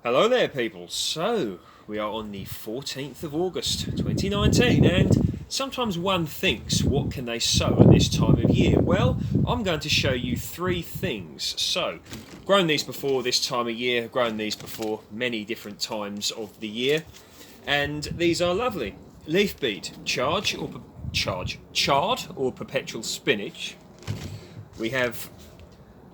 Hello there people, so we are on the 14th of August 2019 and sometimes one thinks what can they sow at this time of year? Well, I'm going to show you three things. So, grown these before this time of year, grown these before many different times of the year, and these are lovely. Leaf beet, chard or perpetual spinach. We have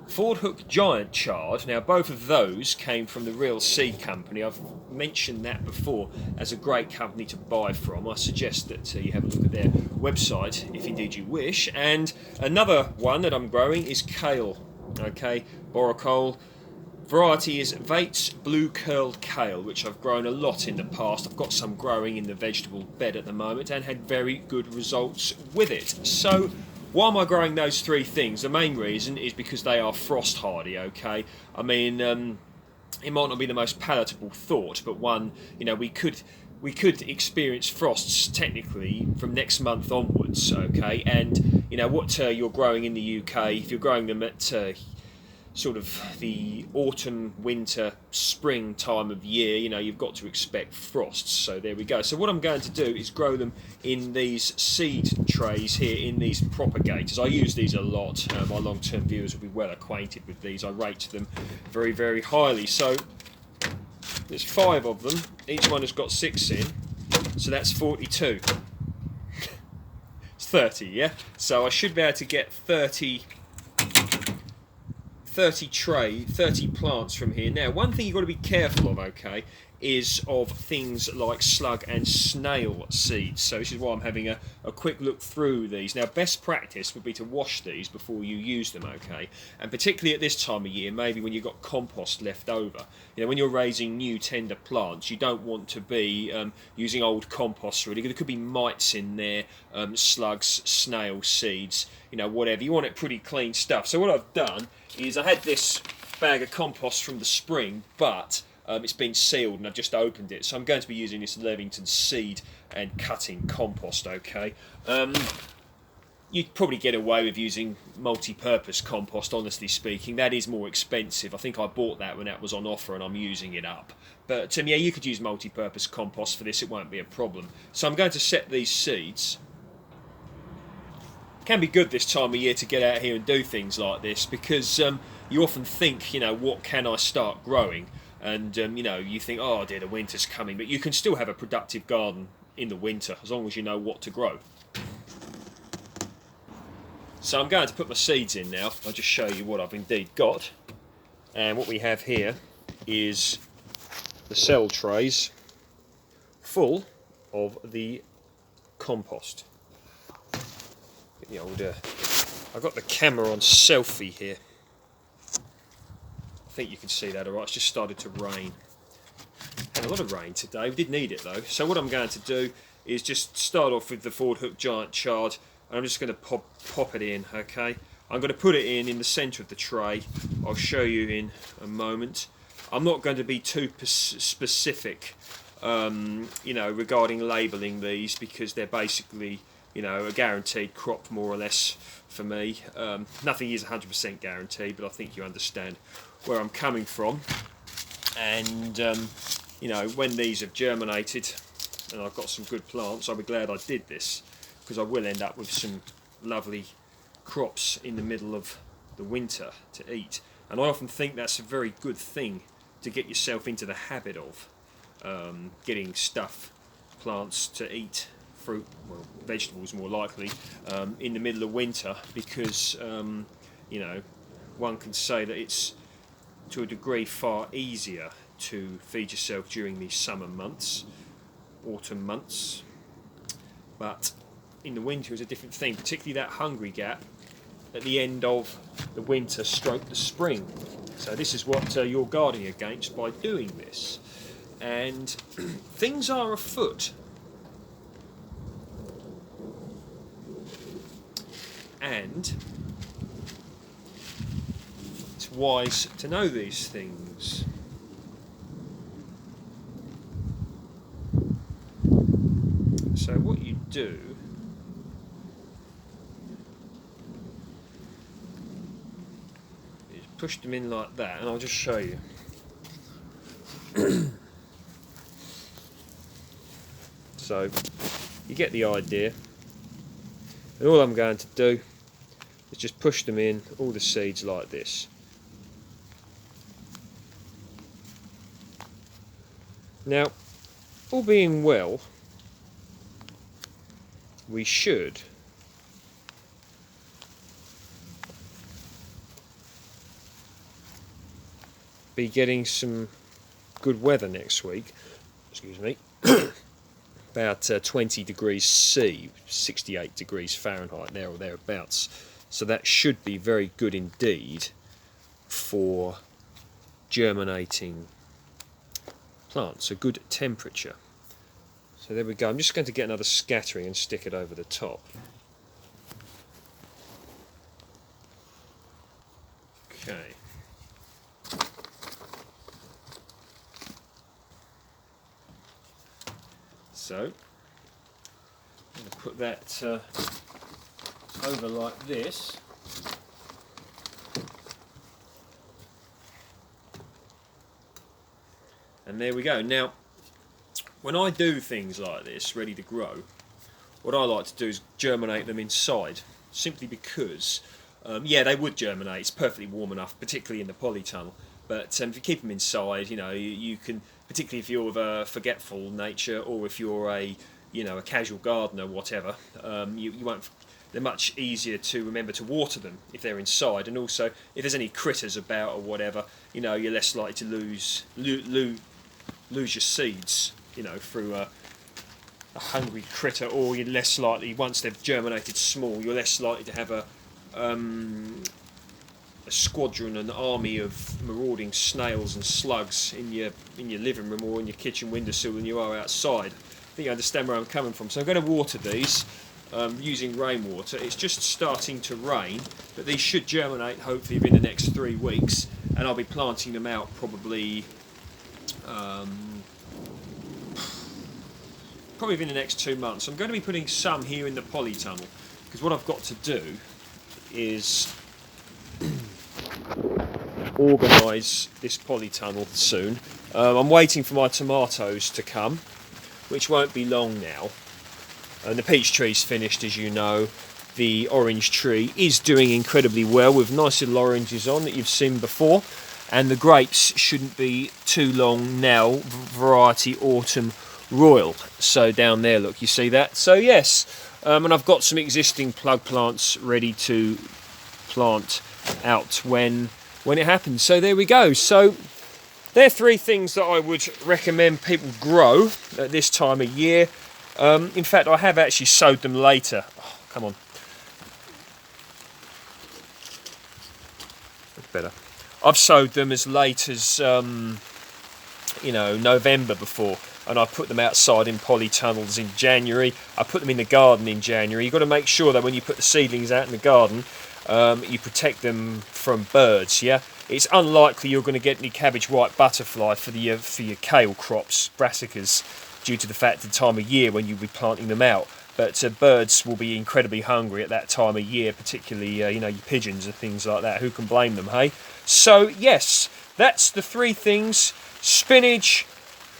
Ford Hook Giant Chard. Now both of those came from the Real Seed Company. I've mentioned that before as a great company to buy from. I suggest that you have a look at their website if indeed you wish. And another one that I'm growing is Kale. Okay, Boracole. Variety is Vate's Blue Curled Kale, which I've grown a lot in the past. I've got some growing in the vegetable bed at the moment and had very good results with it. So why am I growing those three things? The main reason is because they are frost hardy, okay? I mean, it might not be the most palatable thought, but one, we could experience frosts technically from next month onwards, okay? And, what you're growing in the UK, if you're growing them at sort of the autumn, winter, spring time of year, you've got to expect frosts. So there we go. So what I'm going to do is grow them in these seed trays here, in these propagators. I use these a lot. My long-term viewers will be well acquainted with these. I rate them very, very highly. So there's 5 of them. Each one has got 6 in. So that's 42. It's 30, yeah? So I should be able to get 30 plants from here. Now, one thing you've got to be careful of, okay, is of things like slug and snail seeds. So this is why I'm having a quick look through these. Now, best practice would be to wash these before you use them, okay? And particularly at this time of year, maybe when you've got compost left over. When you're raising new tender plants, you don't want to be using old compost really. There could be mites in there, slugs, snail seeds, whatever. You want it pretty clean stuff. So what I've done is I had this bag of compost from the spring, but it's been sealed and I've just opened it. So I'm going to be using this Levington seed and cutting compost, okay? You'd probably get away with using multi-purpose compost, honestly speaking. That is more expensive. I think I bought that when that was on offer and I'm using it up. But yeah, you could use multi-purpose compost for this. It won't be a problem. So I'm going to set these seeds. It can be good this time of year to get out here and do things like this because you often think, what can I start growing? And, you think, oh dear, the winter's coming. But you can still have a productive garden in the winter as long as you know what to grow. So I'm going to put my seeds in now. I'll just show you what I've indeed got. And what we have here is the cell trays full of the compost. The old, I've got the camera on selfie here. I think you can see that alright. It's just started to rain. Had a lot of rain today. We did need it though. So what I'm going to do is just start off with the Ford Hook Giant Chard. And I'm just going to pop it in, okay? I'm going to put it in the centre of the tray. I'll show you in a moment. I'm not going to be too specific, regarding labelling these because they're basically, a guaranteed crop more or less for me. Nothing is 100% guaranteed, but I think you understand where I'm coming from. And, when these have germinated and I've got some good plants, I'll be glad I did this, because I will end up with some lovely crops in the middle of the winter to eat. And I often think that's a very good thing to get yourself into the habit of, getting plants to eat, fruit, well, vegetables more likely, in the middle of winter, because, one can say that it's, to a degree, far easier to feed yourself during these summer months, autumn months, but in the winter is a different thing, particularly that hungry gap at the end of the winter stroke the spring. So this is what you're guarding against by doing this. And things are afoot. And it's wise to know these things. So what you do is push them in like that, and I'll just show you. So you get the idea. And all I'm going to do is just push them in, all the seeds like this. Now, all being well, we should be getting some good weather next week. Excuse me. About 20 degrees C, 68 degrees Fahrenheit, there or thereabouts. So that should be very good indeed for germinating plants, a good temperature. So there we go. I'm just going to get another scattering and stick it over the top. Okay. So I'm going to put that over like this. And there we go. Now, when I do things like this, ready to grow, what I like to do is germinate them inside, simply because, yeah, they would germinate. It's perfectly warm enough, particularly in the polytunnel. But if you keep them inside, you know, you can, particularly if you're of a forgetful nature, or if you're a, you know, a casual gardener, whatever, you won't. They're much easier to remember to water them if they're inside, and also if there's any critters about or whatever, you know, you're less likely to lose your seeds, you know, through a hungry critter, or you're less likely, once they've germinated small, you're less likely to have a squadron, an army of marauding snails and slugs in your living room or in your kitchen windowsill than you are outside. I think you understand where I'm coming from. So I'm going to water these using rainwater. It's just starting to rain, but these should germinate hopefully within the next 3 weeks, and I'll be planting them out probably within the next 2 months. I'm going to be putting some here in the polytunnel, because what I've got to do is organise this polytunnel soon. I'm waiting for my tomatoes to come, which won't be long now. And the peach tree's finished, as you know. The orange tree is doing incredibly well with nice little oranges on that you've seen before. And the grapes shouldn't be too long now, variety Autumn Royal. So down there, look, you see that? So yes, and I've got some existing plug plants ready to plant out when it happens. So there we go. So there are 3 things that I would recommend people grow at this time of year. In fact, I have actually sowed them later. Oh, come on. That's better. I've sowed them as late as, you know, November before. And I put them outside in polytunnels in January. I put them in the garden in January. You've got to make sure that when you put the seedlings out in the garden, you protect them from birds, yeah? It's unlikely you're going to get any cabbage white butterfly for your kale crops, brassicas, due to the fact of the time of year when you'll be planting them out. But birds will be incredibly hungry at that time of year, particularly you know, your pigeons and things like that. Who can blame them, hey? So yes, that's the 3 things: spinach,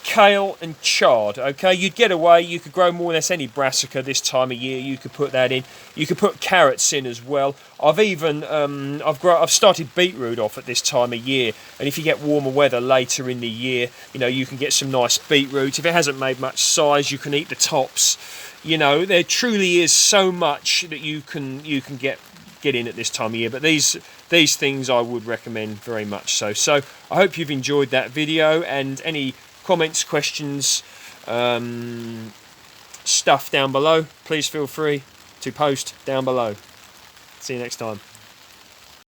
kale and chard. Okay, you'd get away. You could grow more or less any brassica this time of year. You could put that in. You could put carrots in as well. I've even I've started beetroot off at this time of year, and if you get warmer weather later in the year, you know, you can get some nice beetroot. If it hasn't made much size, you can eat the tops. You know, there truly is so much that you can get in at this time of year. But these things I would recommend very much so. So I hope you've enjoyed that video, and any comments, questions, stuff down below, please feel free to post down below. See you next time.